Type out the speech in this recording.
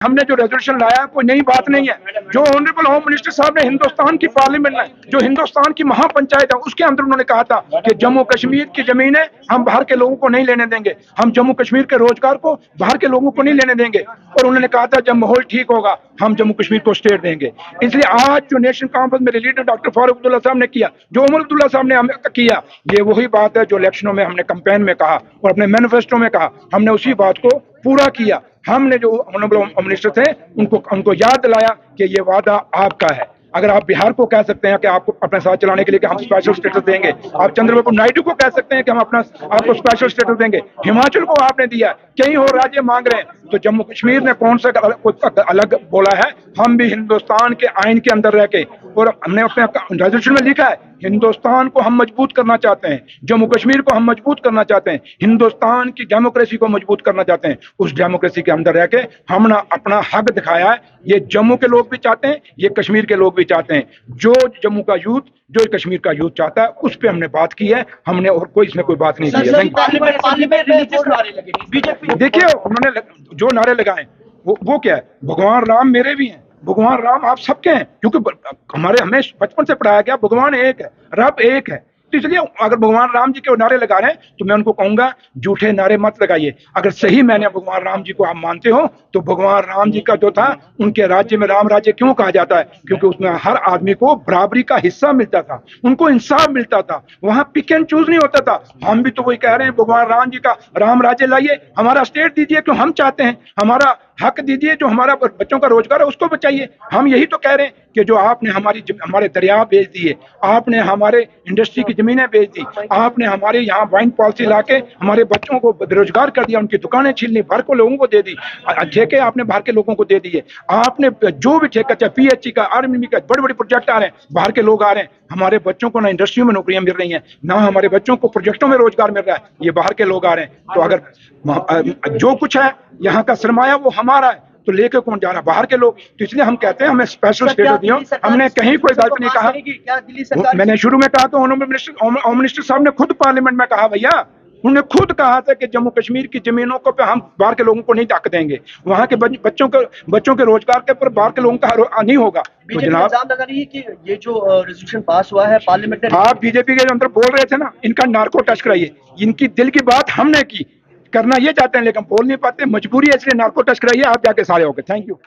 हमने जो रेजोल्यूशन लाया कोई नई बात नहीं है। जो ऑनरेबल होम मिनिस्टर साहब ने हिंदुस्तान की पार्लियामेंट में, जो हिंदुस्तान की महापंचायत है, उसके अंदर उन्होंने कहा था कि जम्मू कश्मीर की जमीनें हम बाहर के लोगों को नहीं लेने देंगे, हम जम्मू कश्मीर के रोजगार को बाहर के लोगों को नहीं लेने देंगे। और उन्होंने कहा था जब माहौल ठीक होगा हम जम्मू कश्मीर को स्टेट देंगे। इसलिए आज जो नेशनल कॉन्फ्रेंस मेरे लीडर डॉक्टर फारूक अब्दुल्ला साहब ने किया, जो उमर अब्दुल्ला साहब ने किया, ये वही बात है जो इलेक्शनों में हमने कैंपेन में कहा और अपने मैनिफेस्टो में कहा। हमने उसी बात को पूरा किया। हमने जो ऑनरेबल होम मिनिस्टर थे उनको याद दिलाया कि ये वादा आपका है। अगर आप बिहार को कह सकते हैं कि आपको अपने साथ चलाने के लिए कि हम स्पेशल स्टेटस देंगे, आप चंद्रबाबू नायडू को कह सकते हैं कि हम आपको स्पेशल स्टेटस देंगे, हिमाचल को आपने दिया, कई और राज्य मांग रहे हैं, तो जम्मू कश्मीर ने कौन सा अलग बोला है? हम भी हिंदुस्तान के आइन के अंदर रह के, और हमने अपने रेजोल्यूशन में लिखा है हिंदुस्तान को हम मजबूत करना चाहते हैं, जम्मू कश्मीर को हम मजबूत करना चाहते हैं, हिंदुस्तान की डेमोक्रेसी को मजबूत करना चाहते हैं। उस डेमोक्रेसी के अंदर रह के हमने अपना हक दिखाया है। ये जम्मू के लोग भी चाहते हैं, ये कश्मीर के लोग भी चाहते हैं। जो जम्मू का यूथ, जो कश्मीर का यूथ चाहता है, उस पर हमने बात की है। हमने और कोई इसमें कोई बात नहीं की है। देखिए उन्होंने जो नारे लगाए वो क्या है? भगवान राम मेरे भी हैं, भगवान राम आप सबके हैं, क्योंकि हमें बचपन से पढ़ाया गया भगवान एक है, रब एक है। तो इसलिए अगर भगवान राम जी के नारे लगा रहे हैं तो मैं उनको कहूंगा झूठे नारे मत लगाइए। अगर सही मैंने भगवान राम जी को आप मानते हो तो भगवान राम जी का जो था, उनके राज्य में राम राज्य क्यों कहा जाता है? क्योंकि उसमें हर आदमी को बराबरी का हिस्सा मिलता था, उनको इंसाफ मिलता था, वहां पिक एंड चूज नहीं होता था। हम भी तो वही कह रहे हैं, भगवान राम जी का राम राज्य लाइए, हमारा स्टेट दीजिए क्यों हम चाहते हैं, हमारा हक दीजिए, जो हमारा बच्चों का रोजगार है उसको बचाइए। हम यही तो कह रहे हैं कि जो आपने हमारे दरिया बेच दिए, आपने हमारे इंडस्ट्री की जमीनें बेच दी, आपने हमारे यहाँ वाइन पॉलिसी लाके हमारे बच्चों को बेरोजगार कर दिया, उनकी दुकानें छीन ली, बाहर को लोगों को दे दी, ठेके आपने बाहर के लोगों को दे दिए। आपने जो भी ठेका, चाहे पीएचई का, आर्मी का, बड़े बड़े प्रोजेक्ट आ रहे हैं, बाहर के लोग आ रहे हैं, हमारे बच्चों को ना इंडस्ट्री में नौकरियां मिल रही हैं, ना हमारे बच्चों को प्रोजेक्टों में रोजगार मिल रहा है, ये बाहर के लोग आ रहे हैं। तो अगर जो कुछ है यहाँ का सरमाया वो हमारा है, तो लेके कौन जा रहा है? बाहर के लोग। तो इसलिए हम कहते हैं हमें स्पेशल स्टेटस दियो। हमने कहीं कोई गलत नहीं कहा। मैंने शुरू में कहा तो होम मिनिस्टर साहब ने खुद पार्लियामेंट में कहा, भैया उन्होंने खुद कहा था कि जम्मू कश्मीर की जमीनों को पे हम बाहर के लोगों को नहीं हक देंगे, वहां के बच्चों के रोजगार के पर बाहर के लोगों का नहीं होगा। तो जनाब लगा रही है कि ये जो रेजोल्यूशन पास हुआ है पार्लियामेंट में, आप बीजेपी के अंदर बोल रहे थे ना, इनका नार्को टच कराइए। इनकी दिल की बात हमने की, करना ये चाहते हैं लेकिन बोल नहीं पाते, मजबूरी है, इसलिए नार्को टच कराइए, आप जाके सारे होगे। Thank you.